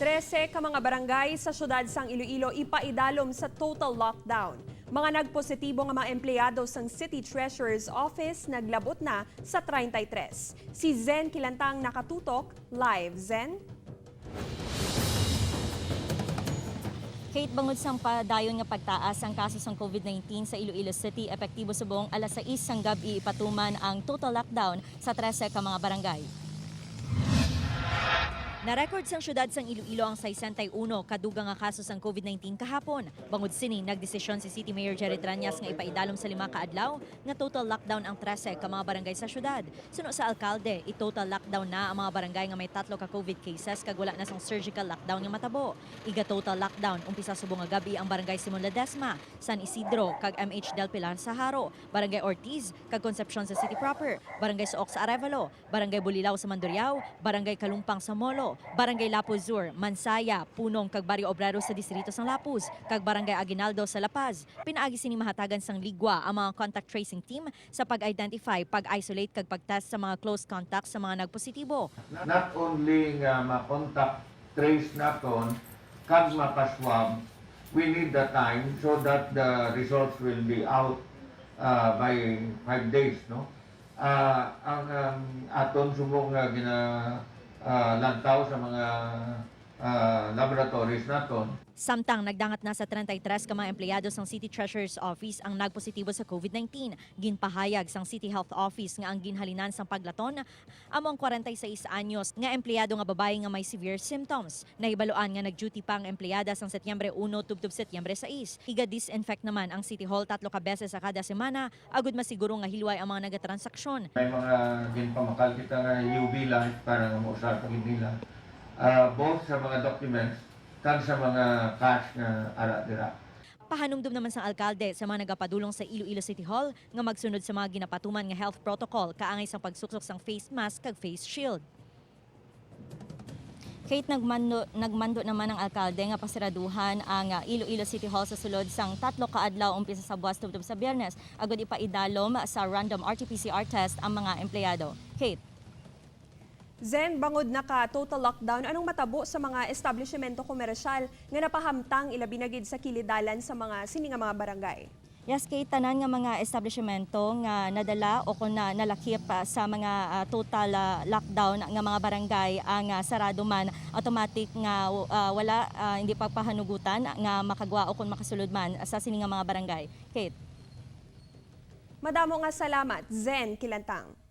13 ka mga barangay sa syudad sang Iloilo ipaidalom sa total lockdown. Mga nagpositibo nga mga empleyado sang City Treasurer's Office naglabot na sa 33. Si Zen Kilantang nakatutok live. Zen? Kate, bangod sang padayon nga pagtaas ang kaso sang COVID-19 sa Iloilo City, epektibo subong alas 6 sang gabi ipatuman ang total lockdown sa 13 ka mga barangay. Na-record sang syudad sang Iloilo ang 61 kadugang nga kaso sang COVID-19 kahapon. Bangod sini, nagdesisyon si City Mayor Jerry Tranyas nga ipaidalom sa 5 ka adlaw nga total lockdown ang 13 ka mga barangay sa syudad. Suno sa alkalde, i-total lockdown na ang mga barangay nga may 3 ka COVID cases kag wala na sang surgical lockdown nga matabo. Iga total lockdown umpisa subong nga gabi ang barangay Simon Ledesma, San Isidro kag MH Del Pilar sa Haro, barangay Ortiz kag Concepcion sa City proper, barangay Suok sa Arevalo, barangay Bulilao sa Mandurriao, barangay Kalumpang sa Molo, barangay Lapuz Sur, Mansaya, Punong kag Barrio Obrero sa distrito sang Lapuz, kag barangay Aguinaldo sa La Paz. Pinaagi sini mahatagan sang ligwa ang mga contact tracing team sa pag-identify, pag-isolate kag pag-test sa mga close contacts sa mga nagpositibo. Not only nga ma-contact trace naton kag mapaswab, we need the time so that the results will be out by 5 days, no? Ang aton subong nga lantaw sa mga laboratories naton. Samtang nagdangat na sa 33 ka mga empleyado sang City Treasurer's Office ang nagpositibo sa COVID-19. Ginpahayag sang City Health Office nga ang ginhalinan sang paglaton among 46 anyos nga empleyado nga babae nga may severe symptoms. Nahibaluan nga nag-duty pa ang empleyada sang Setyembre 1 tubtob Setyembre 6. Iga-disinfect naman ang City Hall 3 ka beses sa kada semana agud masiguro nga hilway ang mga nagatransaksyon. May mga ginpamakal kita nga UV light para nga mausap ang nila. Both sa mga documents kag sa mga cash nga ara-dira. Pahanumdum naman sa alkalde sa mga nagapadulong sa Iloilo City Hall nga magsunod sa mga ginapatuman nga health protocol kaangay sang pagsuksok sang face mask kag face shield. Kate, nagmando naman ang alkalde nga pasiraduhan ang Iloilo City Hall sa sulod sang 3 ka adlaw umpisa sa buwas tubtob sa Biyernes agud ipaidalom sa random RT-PCR test ang mga empleyado. Kate. Zen, bangod naka total lockdown, anong matabo sa mga establishmento komersyal nga napahamtang ilabinagid sa kilidalan sa mga sininga mga barangay? Yes, Kate, tanan nga mga establishmento nga nadala o kung nalakip sa mga total lockdown nga mga barangay ang sarado man, automatic nga wala, hindi pagpahanugutan nga makagwa o kung makasulod man sa sininga mga barangay. Kate. Madamo nga salamat, Zen Kilantang.